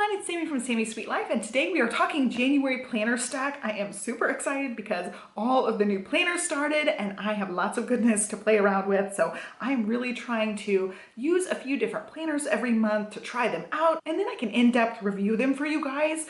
everyone, it's Sami from Sami's Sweet Life, and today we are talking January planner stack. I am super excited because all of the new planners started and I have lots of goodness to play around with. So I'm really trying to use a few different planners every month to try them out, and then I can in-depth review them for you guys.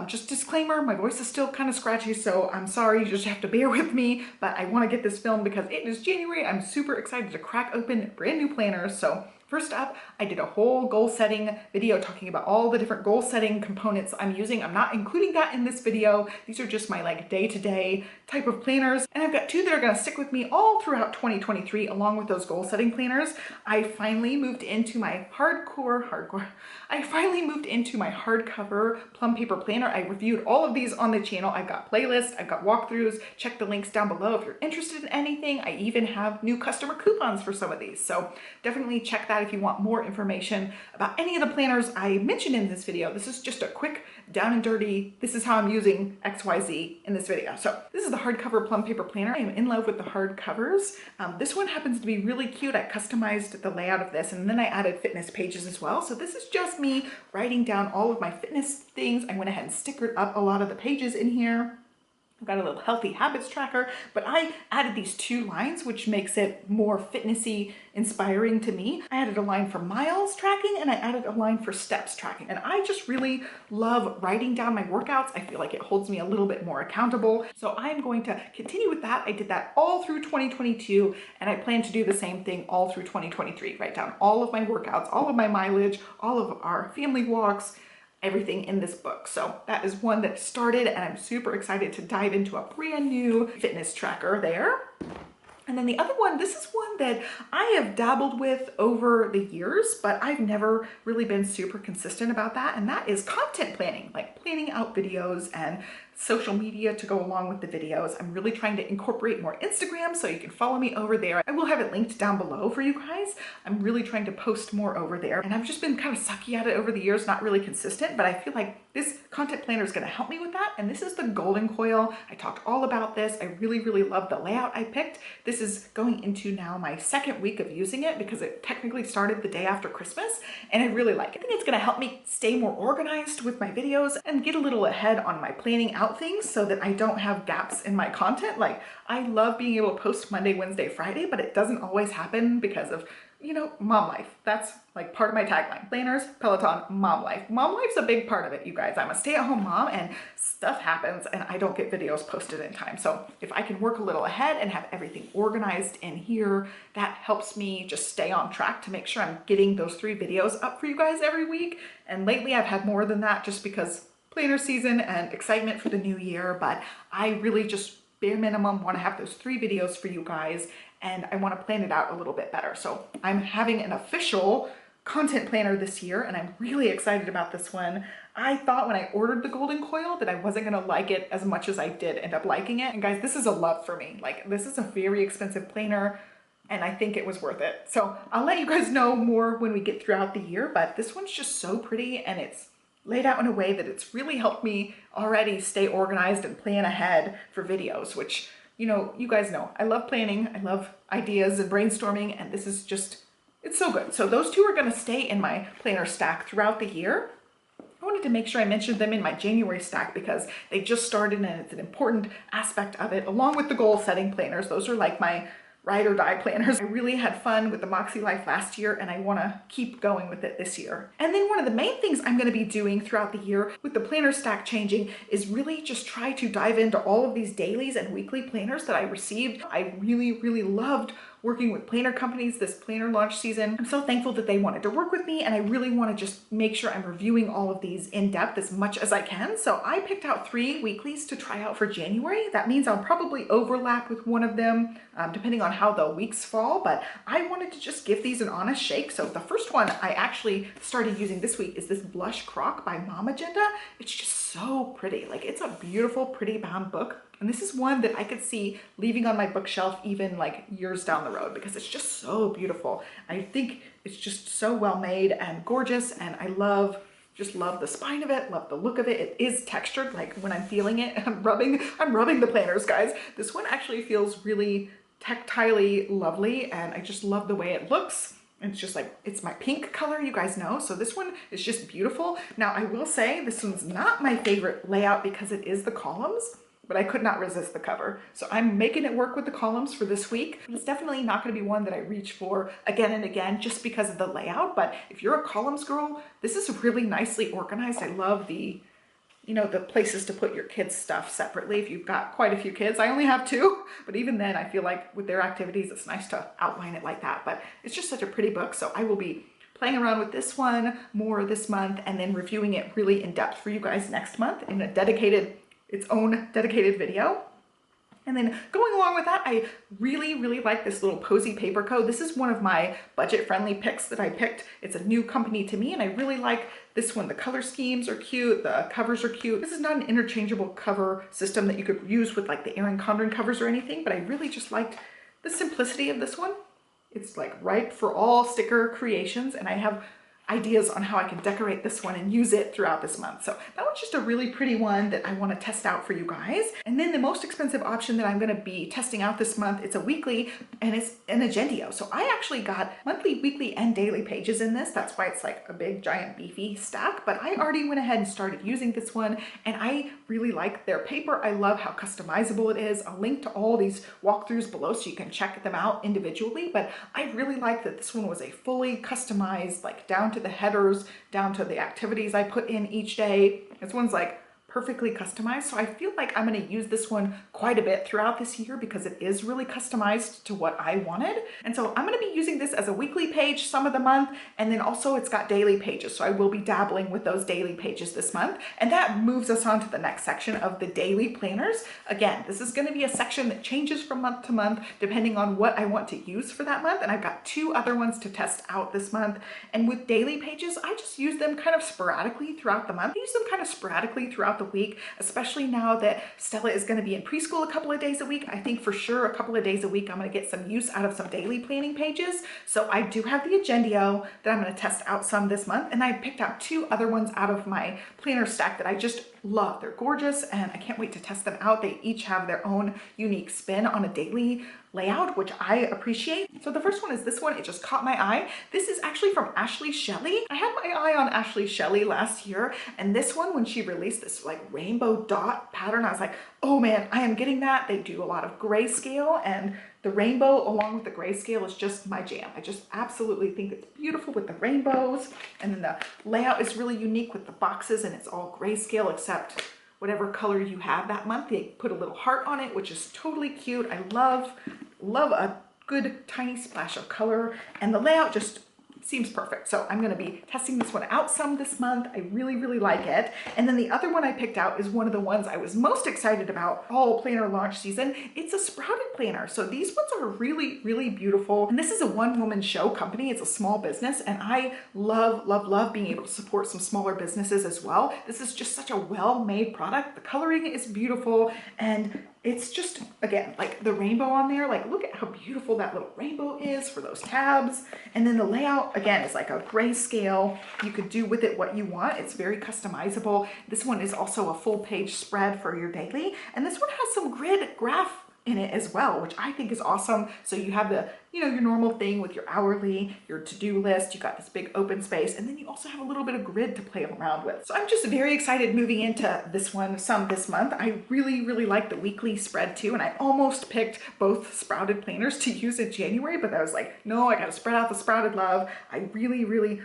Just disclaimer, my voice is still kind of scratchy, so I'm sorry, you just have to bear with me, but I want to get this filmed because it is January. I'm super excited to crack open brand new planners. So first up, I did a whole goal setting video talking about all the different goal setting components I'm using. I'm not including that in this video. These are just my like day-to-day type of planners. And I've got two that are gonna stick with me all throughout 2023 along with those goal setting planners. I finally moved into my hardcover Plum Paper planner. I reviewed all of these on the channel. I've got playlists, I've got walkthroughs. Check the links down below if you're interested in anything. I even have new customer coupons for some of these. So definitely check that if you want more information about any of the planners I mentioned in this video. This is just a quick down and dirty, this is how I'm using XYZ in this video. So this is the hardcover Plum Paper planner. I am in love with the hardcovers. This one happens to be really cute. I customized the layout of this and then I added fitness pages as well. So this is just me writing down all of my fitness things. I went ahead and stickered up a lot of the pages in here. I've got a little healthy habits tracker, but I added these two lines, which makes it more fitnessy inspiring to me. I added a line for miles tracking and I added a line for steps tracking. And I just really love writing down my workouts. I feel like it holds me a little bit more accountable. So I'm going to continue with that. I did that all through 2022 and I plan to do the same thing all through 2023. Write down all of my workouts, all of my mileage, all of our family walks, everything in this book. So that is one that started and I'm super excited to dive into a brand new fitness tracker there. And then the other one, this is one that I have dabbled with over the years, but I've never really been super consistent about that. And that is content planning, like planning out videos and social media to go along with the videos. I'm really trying to incorporate more Instagram, so you can follow me over there. I will have it linked down below for you guys. I'm really trying to post more over there and I've just been kind of sucky at it over the years, not really consistent, but I feel like this content planner is going to help me with that. And this is the Golden Coil. I talked all about this. I really love the layout I picked. This is going into now my second week of using it because it technically started the day after Christmas and I really like it. I think it's going to help me stay more organized with my videos and get a little ahead on my planning out things so that I don't have gaps in my content. Like I love being able to post Monday, Wednesday, Friday, but it doesn't always happen because of, you know, mom life. That's like part of my tagline. Planners, Peloton, mom life. Mom life's a big part of it, you guys. I'm a stay-at-home mom and stuff happens and I don't get videos posted in time. So if I can work a little ahead and have everything organized in here, that helps me just stay on track to make sure I'm getting those 3 videos up for you guys every week. And lately I've had more than that just because planner season and excitement for the new year, but I really just bare minimum want to have those 3 videos for you guys and I want to plan it out a little bit better. So I'm having an official content planner this year and I'm really excited about this one. I thought when I ordered the Golden Coil that I wasn't going to like it as much as I did end up liking it. And guys, this is a love for me. Like this is a very expensive planner and I think it was worth it. So I'll let you guys know more when we get throughout the year, but this one's just so pretty and it's laid out in a way that it's really helped me already stay organized and plan ahead for videos, which, you know, you guys know, I love planning, I love ideas and brainstorming, and this is just, it's so good. So those two are gonna stay in my planner stack throughout the year. I wanted to make sure I mentioned them in my January stack because they just started and it's an important aspect of it, along with the goal setting planners. Those are like my ride or die planners. I really had fun with the MAKSELIFE last year and I want to keep going with it this year. And then one of the main things I'm going to be doing throughout the year with the planner stack changing is really just try to dive into all of these dailies and weekly planners that I received. I really loved working with planner companies this planner launch season. I'm so thankful that they wanted to work with me and I really want to just make sure I'm reviewing all of these in depth as much as I can. So I picked out 3 weeklies to try out for January. That means I'll probably overlap with one of them depending on how the weeks fall, but I wanted to just give these an honest shake. So the first one I actually started using this week is this Blush Croc by MOMAGENDA. It's just so pretty. Like it's a beautiful, pretty bound book. And this is one that I could see leaving on my bookshelf even like years down the road because it's just so beautiful. I think it's just so well made and gorgeous and I just love the spine of it, love the look of it. It is textured, like when I'm feeling it, I'm rubbing the planners, guys. This one actually feels really tactilely lovely and I just love the way it looks. And it's just like, it's my pink color, you guys know. So this one is just beautiful. Now I will say this one's not my favorite layout because it is the columns, but I could not resist the cover. So I'm making it work with the columns for this week. It's definitely not gonna be one that I reach for again and again just because of the layout. But if you're a columns girl, this is really nicely organized. I love the, you know, the places to put your kids' stuff separately if you've got quite a few kids. I only have 2, but even then I feel like with their activities, it's nice to outline it like that. But it's just such a pretty book. So I will be playing around with this one more this month and then reviewing it really in depth for you guys next month in a dedicated, its own dedicated video. And then going along with that, I really like this little POSY paper code. This is one of my budget-friendly picks that I picked. It's a new company to me, and I really like this one. The color schemes are cute, the covers are cute. This is not an interchangeable cover system that you could use with like the Erin Condren covers or anything, but I really just liked the simplicity of this one. It's like ripe for all sticker creations, and I have ideas on how I can decorate this one and use it throughout this month. So that one's just a really pretty one that I want to test out for you guys. And then the most expensive option that I'm going to be testing out this month, it's a weekly and it's an Agendio. So I actually got monthly, weekly, and daily pages in this. That's why it's like a big giant beefy stack, but I already went ahead and started using this one and I really like their paper. I love how customizable it is. I'll link to all these walkthroughs below so you can check them out individually, but I really like that this one was a fully customized, like down to the headers, down to the activities I put in each day. This one's like perfectly customized. So I feel like I'm going to use this one quite a bit throughout this year because it is really customized to what I wanted. And so I'm going to be using this as a weekly page some of the month. And then also it's got daily pages. So I will be dabbling with those daily pages this month. And that moves us on to the next section of the daily planners. Again, this is going to be a section that changes from month to month depending on what I want to use for that month. And I've got 2 other ones to test out this month. And with daily pages, I just use them kind of sporadically throughout the month. I use them kind of sporadically throughout the week, especially now that Stella is going to be in preschool a couple of days a week. I think for sure a couple of days a week I'm going to get some use out of some daily planning pages. So I do have the Agendio that I'm going to test out some this month, and I picked out 2 other ones out of my planner stack that I just love. They're gorgeous and I can't wait to test them out. They each have their own unique spin on a daily layout, which I appreciate. So the first one is this one. It just caught my eye. This is actually from Shelly. I had my eye on Shelly last year, and this one, when she released this like rainbow dot pattern, I was like, oh man, I am getting that. They do a lot of grayscale, and the rainbow along with the grayscale is just my jam. I just absolutely think it's beautiful with the rainbows, and then the layout is really unique with the boxes, and it's all grayscale except whatever color you have that month. They put a little heart on it, which is totally cute. I love a good tiny splash of color, and the layout just seems perfect. So I'm going to be testing this one out some this month. I really like it. And then the other one I picked out is one of the ones I was most excited about all planner launch season. It's a sprouted planner. So these ones are really beautiful. And this is a one-woman show company. It's a small business, and I love being able to support some smaller businesses as well. This is just such a well-made product. The coloring is beautiful, and it's just, again, like the rainbow on there, like look at how beautiful that little rainbow is for those tabs. And then the layout, again, is like a grayscale. You could do with it what you want. It's very customizable. This one is also a full page spread for your daily. And this one has some grid graph in it as well, which I think is awesome. So you have the, you know, your normal thing with your hourly, your to-do list, you got this big open space, and then you also have a little bit of grid to play around with. So I'm just very excited moving into this one some this month. I really like the weekly spread too, and I almost picked both sprouted planners to use in January, but I was like, no, I gotta spread out the sprouted love. I really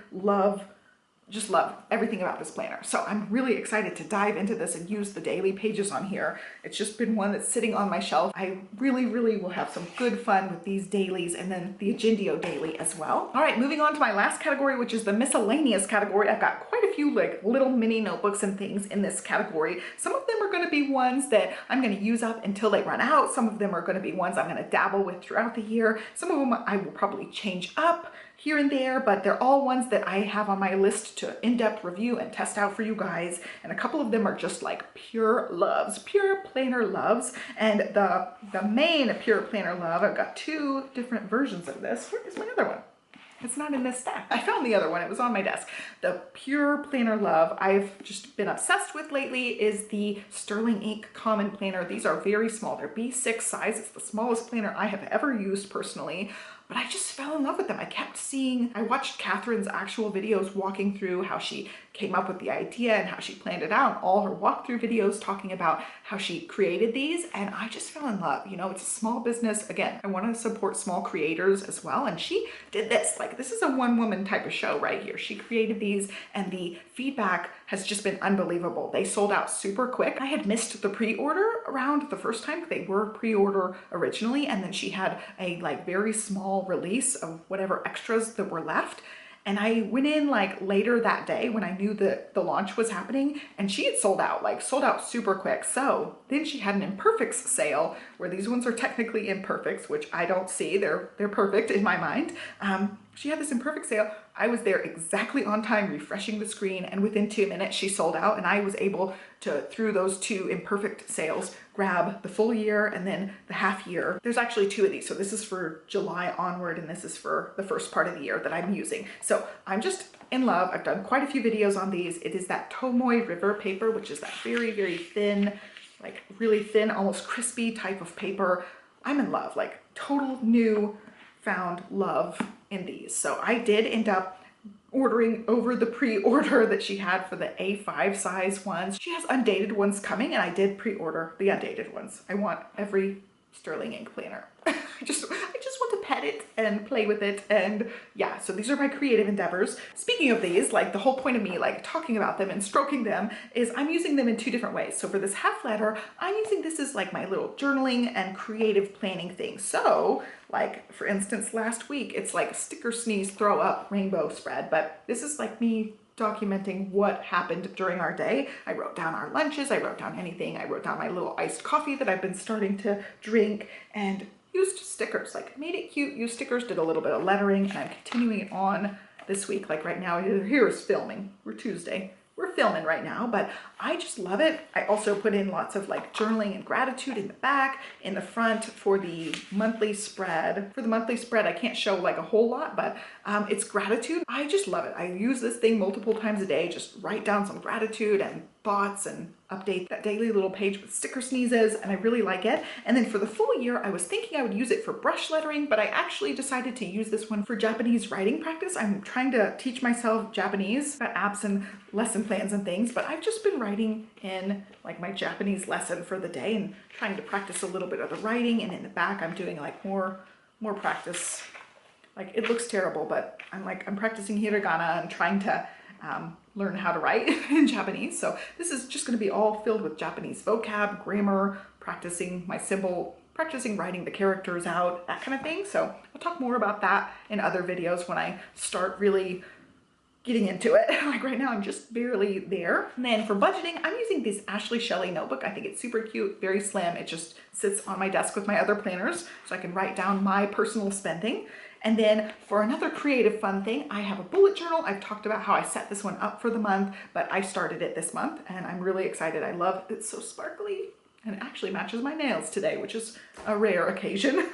just love everything about this planner. So I'm really excited to dive into this and use the daily pages on here. It's just been one that's sitting on my shelf. I really will have some good fun with these dailies, and then the Agendio daily as well. All right, moving on to my last category, which is the miscellaneous category. I've got quite a few like little mini notebooks and things in this category. Some of them are going to be ones that I'm going to use up until they run out. Some of them are going to be ones I'm going to dabble with throughout the year. Some of them I will probably change up here and there, but they're all ones that I have on my list to in-depth review and test out for you guys. And a couple of them are just like pure loves, pure planner loves. And the main pure planner love, I've got 2 different versions of this. Where is my other one? It's not in this stack. I found the other one. It was on my desk. The pure planner love I've just been obsessed with lately is the Sterling Ink Common Planner. These are very small. They're B6 size. It's the smallest planner I have ever used personally. but I just fell in love with them. I watched Catherine's actual videos walking through how she came up with the idea and how she planned it out, all her walkthrough videos talking about how she created these, and I just fell in love. You know, it's a small business. Again, I want to support small creators as well, and she did this. Like, this is a one-woman type of show right here. She created these, and the feedback has just been unbelievable. They sold out super quick. I had missed the pre-order around the first time. They were pre-order originally, and then she had a like very small release of whatever extras that were left. And I went in like later that day when I knew that the launch was happening, and she had sold out super quick. So then she had an imperfects sale where these ones are technically imperfects, which I don't see. They're perfect in my mind. She had this imperfect sale. I was there exactly on time refreshing the screen, and within 2 minutes she sold out, and I was able to, through those 2 imperfect sales, grab the full year and then the half year. There's actually 2 of these. So this is for July onward, and this is for the first part of the year that I'm using. So I'm just in love. I've done quite a few videos on these. It is that Tomoe River paper, which is that very, very thin, like really thin, almost crispy type of paper. I'm in love, like total new found love in these. So I did end up ordering over the pre-order that she had for the A5 size ones. She has undated ones coming, and I did pre-order the undated ones. I want every sterling ink planner. I just want to pet it and play with it, and yeah, so these are my creative endeavors. Speaking of these, like the whole point of me like talking about them and stroking them is I'm using them in 2 different ways. So for this half letter, I'm using this as like my little journaling and creative planning thing. So like for instance, last week, it's like sticker sneeze throw up rainbow spread, but this is like me documenting what happened during our day. I wrote down our lunches, I wrote down anything, I wrote down my little iced coffee that I've been starting to drink, and used stickers, like made it cute, used stickers, did a little bit of lettering, and I'm continuing it on this week. Like right now, here is filming. We're Tuesday. We're filming right now, but I just love it. I also put in lots of like journaling and gratitude in the back, in the front for the monthly spread. For the monthly spread, I can't show like a whole lot, but it's gratitude. I just love it. I use this thing multiple times a day, just write down some gratitude and thoughts and update that daily little page with sticker sneezes, and I really like it. And then for the full year, I was thinking I would use it for brush lettering, but I actually decided to use this one for Japanese writing practice. I'm trying to teach myself Japanese, got apps and lesson plans and things, but I've just been writing in like my Japanese lesson for the day and trying to practice a little bit of the writing, and in the back I'm doing like more practice. Like it looks terrible, but I'm practicing hiragana and trying to learn how to write in Japanese. So this is just going to be all filled with Japanese vocab, grammar, practicing my symbol, practicing writing the characters out, that kind of thing. So I'll talk more about that in other videos when I start really getting into it. Like right now, I'm just barely there. And then for budgeting, I'm using this Ashley Shelly notebook. I think it's super cute, very slim. It just sits on my desk with my other planners so I can write down my personal spending. And then for another creative fun thing, I have a bullet journal. I've talked about how I set this one up for the month, but I started it this month and I'm really excited. I love it. It's so sparkly and it actually matches my nails today, which is a rare occasion.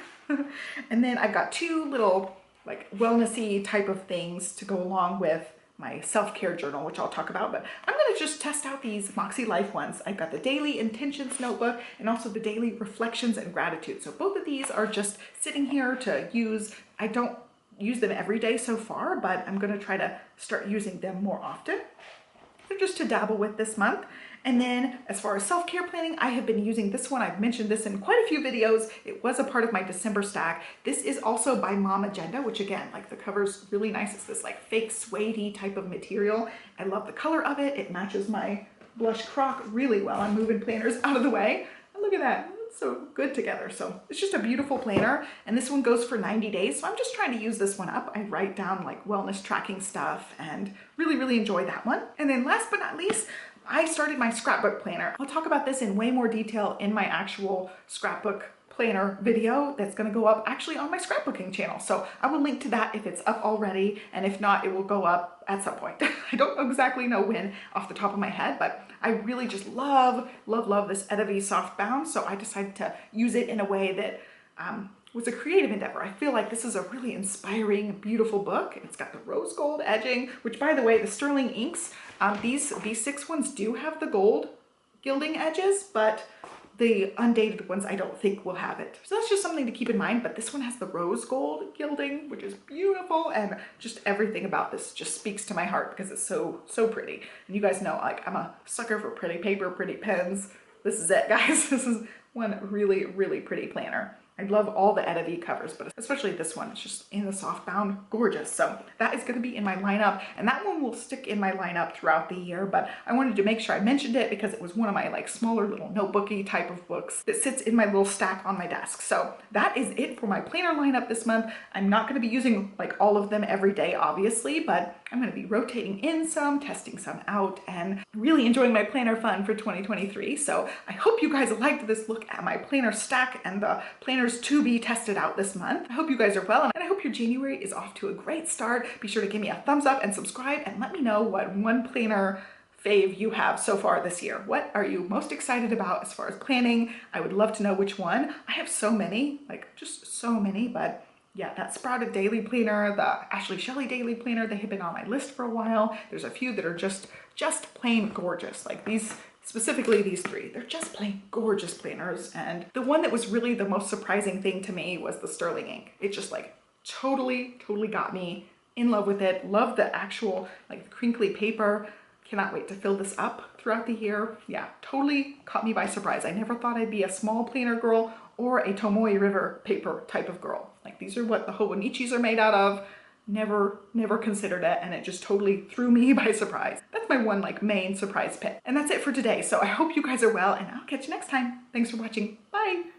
And then I've got 2 little like wellnessy type of things to go along with my self-care journal, which I'll talk about, but I'm going to just test out these MAKSELIFE ones. I've got the daily intentions notebook and also the daily reflections and gratitude. So both of these are just sitting here to use. I don't use them every day so far, but I'm going to try to start using them more often. They're just to dabble with this month. And then as far as self-care planning, I have been using this one. I've mentioned this in quite a few videos. It was a part of my December stack. This is also by MOMAGENDA, which again, like the cover's really nice. It's this like fake suede-y type of material. I love the color of it. It matches my blush croc really well. I'm moving planners out of the way. And look at that. It's so good together. So it's just a beautiful planner. And this one goes for 90 days. So I'm just trying to use this one up. I write down like wellness tracking stuff and really enjoy that one. And then last but not least, I started my scrapbook planner. I'll talk about this in way more detail in my actual scrapbook planner video that's going to go up actually on my scrapbooking channel. So I will link to that if it's up already, and if not, it will go up at some point. I don't exactly know when off the top of my head, but I really just love this Edavi soft bound. So I decided to use it in a way that was a creative endeavor. I feel like this is a really inspiring, beautiful book. It's got the rose gold edging, which by the way, the sterling inks, these 6 ones do have the gold gilding edges, but the undated ones I don't think will have it. So that's just something to keep in mind, but this one has the rose gold gilding, which is beautiful, and just everything about this just speaks to my heart because it's so, so pretty. And you guys know, like, I'm a sucker for pretty paper, pretty pens. This is it, guys. This is one really, really pretty planner. I love all the Etta V covers, but especially this one. It's just in the soft bound, gorgeous. So that is going to be in my lineup, and that one will stick in my lineup throughout the year, but I wanted to make sure I mentioned it because it was one of my like smaller little notebooky type of books that sits in my little stack on my desk. So that is it for my planner lineup this month. I'm not going to be using like all of them every day, obviously, but I'm going to be rotating in some, testing some out, and really enjoying my planner fun for 2023. So I hope you guys liked this look at my planner stack and the planners to be tested out this month. I hope you guys are well, and I hope your January is off to a great start. Be sure to give me a thumbs up and subscribe, and let me know what one planner fave you have so far this year. What are you most excited about as far as planning? I would love to know which one. I have so many, like just so many, but yeah, that Sprouted Daily Planner, the Ashley Shelly Daily Planner, they have been on my list for a while. There's a few that are just plain gorgeous. Like these, specifically these three, they're just plain gorgeous planners. And the one that was really the most surprising thing to me was the Sterling ink. It just like totally got me in love with it. Love the actual like crinkly paper. Cannot wait to fill this up throughout the year. Yeah, totally caught me by surprise. I never thought I'd be a small planner girl or a Tomoe River paper type of girl. Like these are what the Hobonichis are made out of. Never considered it, and it just totally threw me by surprise. That's my one like main surprise pick. And that's it for today. So I hope you guys are well, and I'll catch you next time. Thanks for watching. Bye.